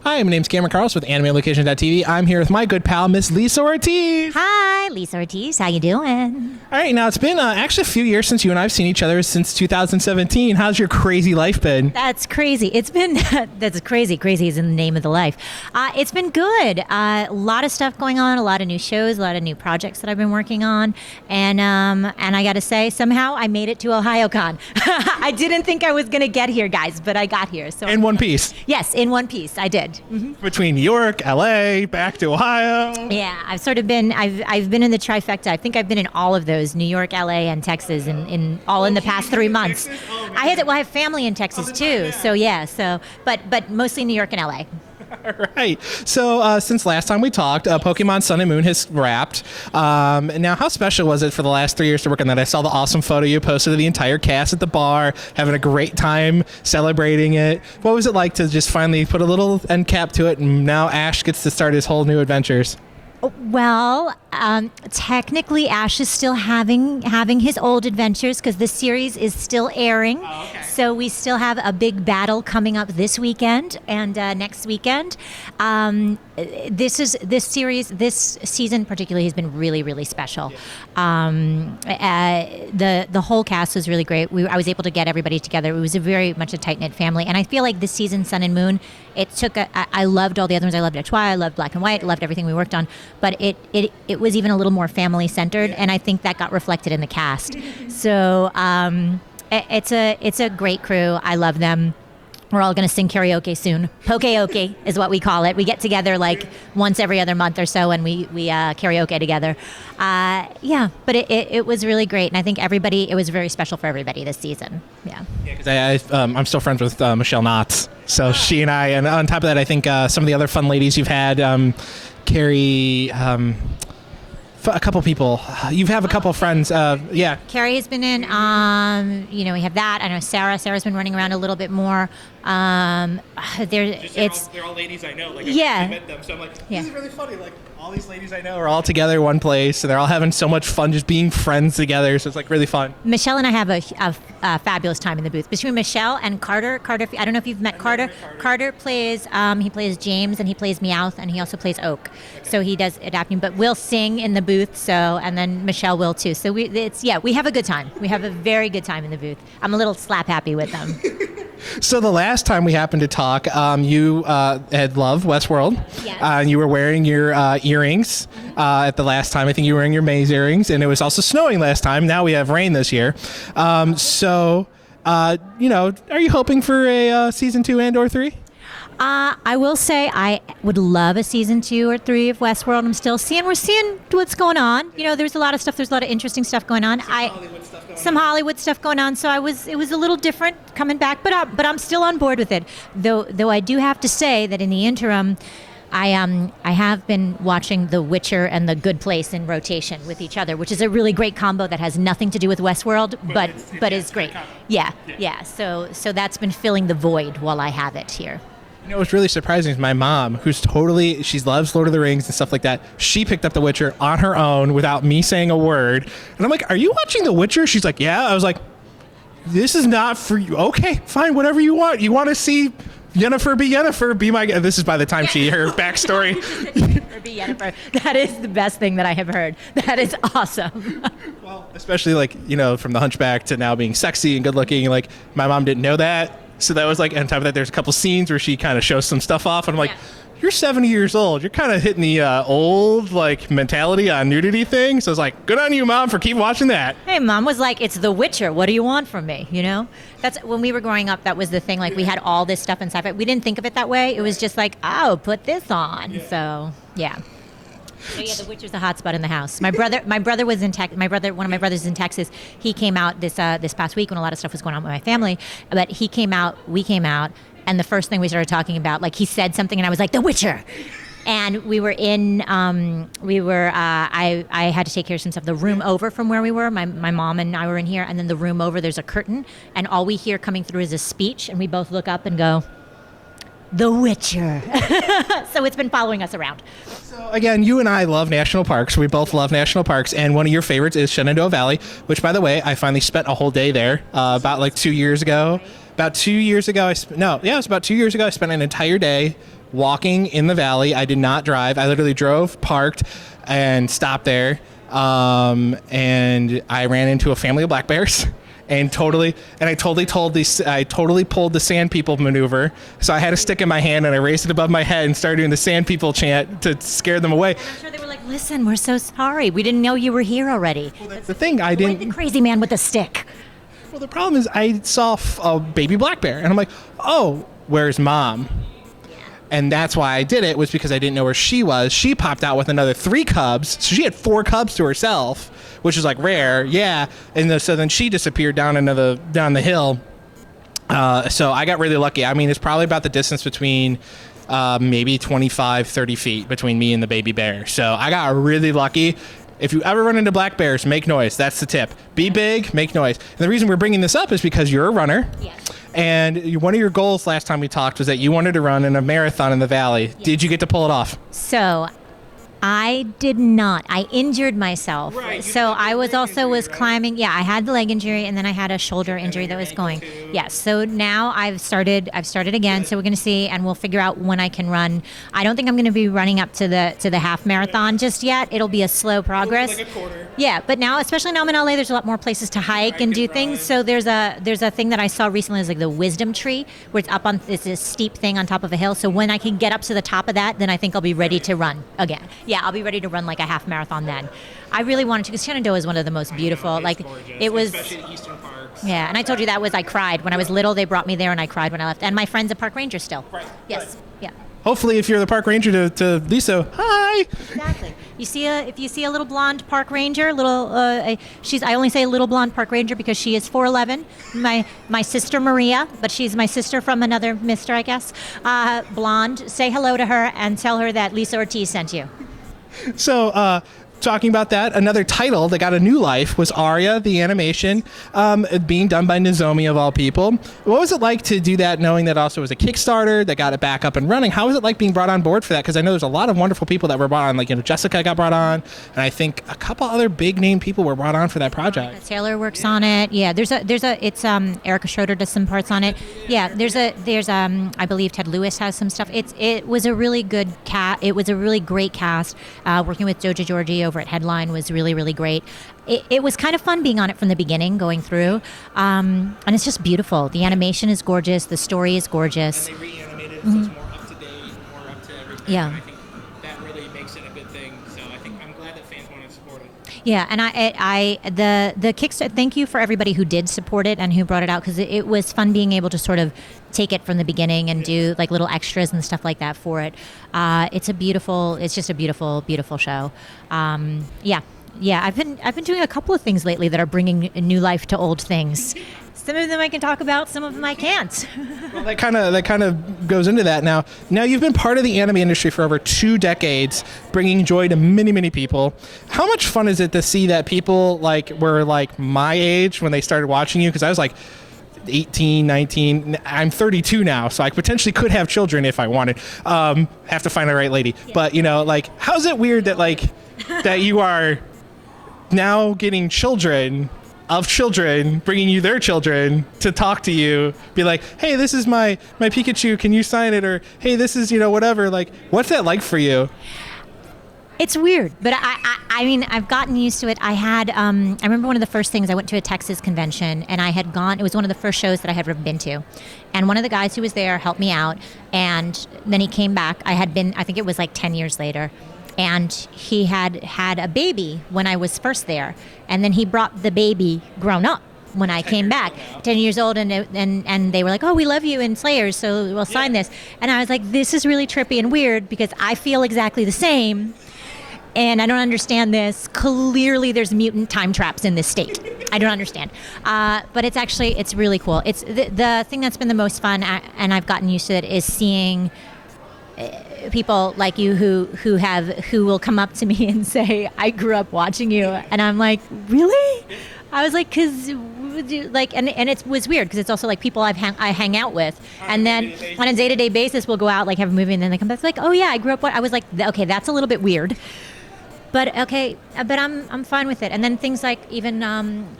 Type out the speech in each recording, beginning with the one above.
Hi, my name's Cameron Carlson with AnimeLocation.tv. I'm here with my good pal, Miss Lisa Ortiz. Hi, Lisa Ortiz. How you doing? All right, now it's been actually a few years since you and I have seen each other, since 2017. How's your crazy life been? That's crazy. It's been that's crazy. Crazy is in the name of the life. It's been good. A lot of stuff going on. A lot of new shows. A lot of new projects that I've been working on. And I got to say, somehow I made it to Ohayocon. I didn't think I was going to get here, guys, but I got here. So In one piece. Yes, in one piece. I did. Mm-hmm. Between New York, LA, back to Ohio. Yeah, I've sort of been. I've been in the trifecta. I think I've been in all of those: New York, LA, and Texas, in the past 3 months. Oh, I have family in Texas too. So yeah. But mostly New York and LA. All right. So since last time we talked, Pokemon Sun and Moon has wrapped. Now, how special was it for the last 3 years to work on that? I saw the awesome photo you posted of the entire cast at the bar, having a great time celebrating it. What was it like to just finally put a little end cap to it, and now Ash gets to start his whole new adventures? Well, technically, Ash is still having his old adventures because the series is still airing. Oh, okay. So we still have a big battle coming up this weekend and next weekend. This season particularly has been really, really special. The whole cast was really great. I was able to get everybody together. It was very much a tight knit family, and I feel like this season, Sun and Moon, I loved all the other ones. I loved Etwa, I loved Black and White, I loved everything we worked on, but it was even a little more family centered, and I think that got reflected in the cast. So it's a great crew. I love them. We're all going to sing karaoke soon. Pokeoke is what we call it. We get together like once every other month or so, and we karaoke together. But it was really great, and I think it was very special for everybody this season. Yeah. Yeah, because I'm still friends with Michelle Knotts, so she and I, and on top of that, I think some of the other fun ladies you've had, Carrie. A couple people. You have a couple friends. Yeah. Carrie has been in. We have that. I know Sarah. Sarah's been running around a little bit more. They're all ladies I know. Like, yeah. I met them, so I'm like, this is really funny. Like, all these ladies I know are all together in one place, and they're all having so much fun just being friends together. So it's like really fun. Michelle and I have a fabulous time in the booth. Between Michelle and Carter, I don't know if you've met Carter. Carter plays. He plays James, and he plays Meowth, and he also plays Oak. Okay. So he does adapting, but we'll sing in the booth. So, and then Michelle will too. So we have a good time. We have a very good time in the booth. I'm a little slap happy with them. So the last time we happened to talk, you had loved Westworld. Yes. And you were wearing your earrings at the last time. I think you were wearing your maze earrings, and it was also snowing last time. Now we have rain this year. Are you hoping for a season 2 and or 3? I will say I would love a season 2 or 3 of Westworld. We're seeing what's going on. There's a lot of stuff. There's a lot of interesting stuff going on. Some Hollywood stuff going on. So it was a little different coming back, but I'm still on board with it. Though I do have to say that in the interim, I have been watching The Witcher and The Good Place in rotation with each other, which is a really great combo that has nothing to do with Westworld, but is great. Yeah. So that's been filling the void while I have it here. What's really surprising is my mom, she loves Lord of the Rings and stuff like that. She picked up The Witcher on her own without me saying a word. And I'm like, are you watching The Witcher? She's like, yeah. I was like, this is not for you. Okay, fine, whatever you want. You want to see Yennefer be Yennefer, be my... This is by the time her backstory. Yennefer be Yennefer. That is the best thing that I have heard. That is awesome. Well, especially from the Hunchback to now being sexy and good looking. Like, my mom didn't know that. So that was on top of that, there's a couple scenes where she kind of shows some stuff off. And I'm like, You're 70 years old. You're kind of hitting the old mentality on nudity thing. So it's like, good on you, Mom, for keep watching that. Hey, Mom was like, it's The Witcher. What do you want from me? That's when we were growing up. That was the thing. We had all this stuff in sci-fi. We didn't think of it that way. It was just like, oh, put this on. Yeah. So yeah. So yeah, The Witcher's a hot spot in the house. My brother was in one of my brothers is in Texas. He came out this past week when a lot of stuff was going on with my family. But we came out, and the first thing we started talking about, he said something, and I was like, The Witcher. And we were I had to take care of some stuff. The room over from where we were, my mom and I were in here, and then the room over, there's a curtain, and all we hear coming through is a speech, and we both look up and go, The Witcher. So it's been following us around. So again, you and I love national parks. We both love national parks, and one of your favorites is Shenandoah Valley, which, by the way, I finally spent a whole day there about 2 years ago. About 2 years ago, it was about 2 years ago, I spent an entire day walking in the valley. I did not drive. I literally drove, parked, and stopped there. And I ran into a family of black bears. I totally pulled the sand people maneuver. So I had a stick in my hand and I raised it above my head and started doing the sand people chant to scare them away. I'm sure they were like, listen, we're so sorry. We didn't know you were here already. Well, that's the thing. The crazy man with the stick. Well, the problem is I saw a baby black bear and I'm like, oh, where's mom? And that's why I did it, was because I didn't know where she was. She popped out with another 3 cubs. So she had 4 cubs to herself, which is like rare. Yeah. And so then she disappeared down the hill. So I got really lucky. I mean, it's probably about the distance between maybe 25, 30 feet between me and the baby bear. So I got really lucky. If you ever run into black bears, make noise. That's the tip. Be big, make noise. And the reason we're bringing this up is because you're a runner. Yes. And one of your goals last time we talked was that you wanted to run in a marathon in the valley. Yes. Did you get to pull it off? So I did not. I injured myself. Right, so I was climbing. Yeah, I had the leg injury and then I had a shoulder injury that was going. Yes. So now I've started again. Good. So we're going to see, and we'll figure out when I can run. I don't think I'm going to be running up to the half marathon just yet. It'll be a slow progress. Like a quarter. Yeah, but now, especially now I'm in LA, there's a lot more places to hike and do things. So there's a thing that I saw recently, is like the wisdom tree, where it's this steep thing on top of a hill. So when I can get up to the top of that, then I think I'll be ready to run again. Yeah, I'll be ready to run like a half marathon then. I really wanted to, because Shenandoah is one of the most beautiful. Like gorgeous. It was. Especially the eastern parks. Yeah, and I told you I cried when I was little. They brought me there, and I cried when I left. And my friend's a park ranger still. Right. Yes. Good. Yeah. Hopefully, if you're the park ranger to Lisa, hi. Exactly. If you see a little blonde park ranger, I only say little blonde park ranger because she is 4'11". My sister Maria, but she's my sister from another mister, I guess. Blonde. Say hello to her and tell her that Lisa Ortiz sent you. So, talking about that, another title that got a new life was Aria, the animation, being done by Nozomi of all people. What was it like to do that, knowing that also was a Kickstarter that got it back up and running? How was it like being brought on board for that? Because I know there's a lot of wonderful people that were brought on, like, Jessica got brought on, and I think a couple other big name people were brought on for that project. Taylor works on it. Yeah, it's Erica Schroeder does some parts on it. Yeah, there's I believe Ted Lewis has some stuff. It was a really good it was a really great cast. Working with Doja Georgie over at Headline was really, really great. It was kind of fun being on it from the beginning, going through. And it's just beautiful. The animation is gorgeous. The story is gorgeous. And they reanimated it so it's more up to date, more up to everything. Yeah. And I think that really makes it a good thing. So I'm glad that fans want to support it. Yeah, and the Kickstarter, thank you for everybody who did support it and who brought it out, because it was fun being able to sort of take it from the beginning and do like little extras and stuff like that for it. It's just a beautiful, beautiful show. Yeah, I've been doing a couple of things lately that are bringing new life to old things. Some of them I can talk about, some of them I can't. Well, that kind of goes into that now. Now you've been part of the anime industry for over 2 decades, bringing joy to many, many people. How much fun is it to see that people were my age when they started watching you? Because I was 18, 19. I'm 32 now, so I potentially could have children if I wanted. Have to find the right lady. Yeah. But how's it weird that that you are now getting children, bringing you their children to talk to you, be like, hey, this is my Pikachu, can you sign it? Or, hey, this is, whatever. What's that like for you? It's weird, but I mean, I've gotten used to it. I remember one of the first things, I went to a Texas convention, and I had gone, it was one of the first shows that I had ever been to. And one of the guys who was there helped me out, and then he came back. I think it was 10 years later. And he had a baby when I was first there. And then he brought the baby grown up when I came back, 10 years old. And they were like, oh, we love you in Slayers, so we'll sign this. And I was like, this is really trippy and weird because I feel exactly the same. And I don't understand this. Clearly, there's mutant time traps in this state. I don't understand. But it's really cool. It's the thing that's been the most fun, and I've gotten used to it, is seeing people like you who will come up to me and say, I grew up watching you. And I'm like, really? I was like, because and it was weird because it's also people I hang out with, and then on a day-to-day basis we'll go out, have a movie, and then they come back like, oh yeah, I grew up. I was like, okay, that's a little bit weird. But I'm fine with it. And then things like even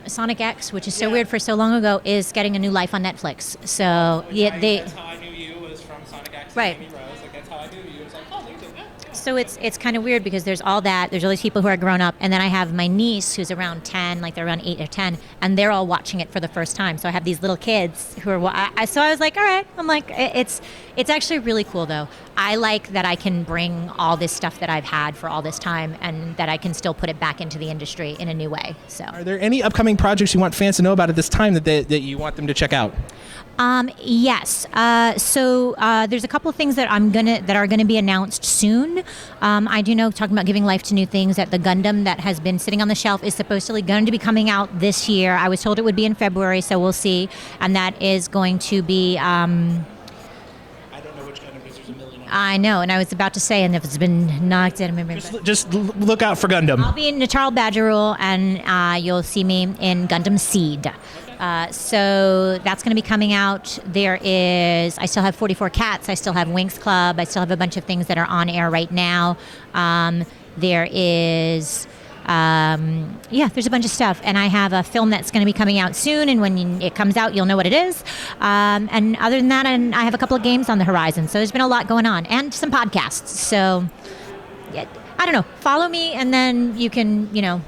Sonic X, which is so weird for so long ago, is getting a new life on Netflix. So That's how I knew you was from Sonic X Right. and Amy Rose. Like that's how I knew you. It was like, oh, they did that. So it's kind of weird because there's all that. There's all these people who are grown up, and then I have my niece who's around 10, like they're around 8 or 10, and they're all watching it for the first time. So I have these little kids who are. So I was like, all right. I'm like, it's actually really cool though. I like that I can bring all this stuff that I've had for all this time, and that I can still put it back into the industry in a new way. So. Are there any upcoming projects you want fans to know about at this time that you want them to check out? Yes. So there's a couple of things that are gonna be announced soon. I do know, talking about giving life to new things, that the Gundam that has been sitting on the shelf is supposedly going to be coming out this year. I was told it would be in February, so we'll see. And that is going to be. I don't know which Gundam because there's a million. I know, and I was about to say, and if it's been knocked out of my brain. Just look out for Gundam. I'll be in Nacharl Badgerul, and you'll see me in Gundam Seed. So that's going to be coming out. I still have 44 Cats. I still have Winx Club. I still have a bunch of things that are on air right now. There's a bunch of stuff. And I have a film that's going to be coming out soon. And when it comes out, you'll know what it is. And other than that, I have a couple of games on the horizon. So there's been a lot going on, and some podcasts. So I don't know. Follow me, and then you can, you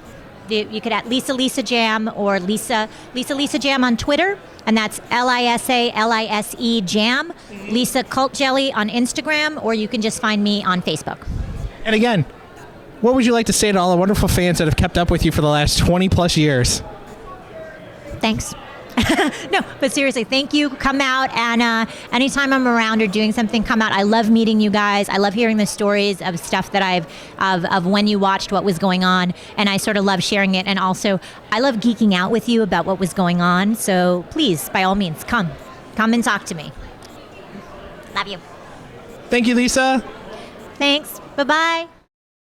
could at Lisa Jam or Lisa Jam on Twitter, and that's LISA Jam. Lisa Cult Jelly on Instagram, or you can just find me on Facebook. And again, what would you like to say to all the wonderful fans that have kept up with you for the last 20 plus years? Thanks. No, but seriously, thank you. Come out, and anytime I'm around or doing something, come out. I love meeting you guys. I love hearing the stories of stuff that of when you watched what was going on, and I sort of love sharing it. And also, I love geeking out with you about what was going on. So please, by all means, come and talk to me. Love you. Thank you, Lisa. Thanks. Bye-bye.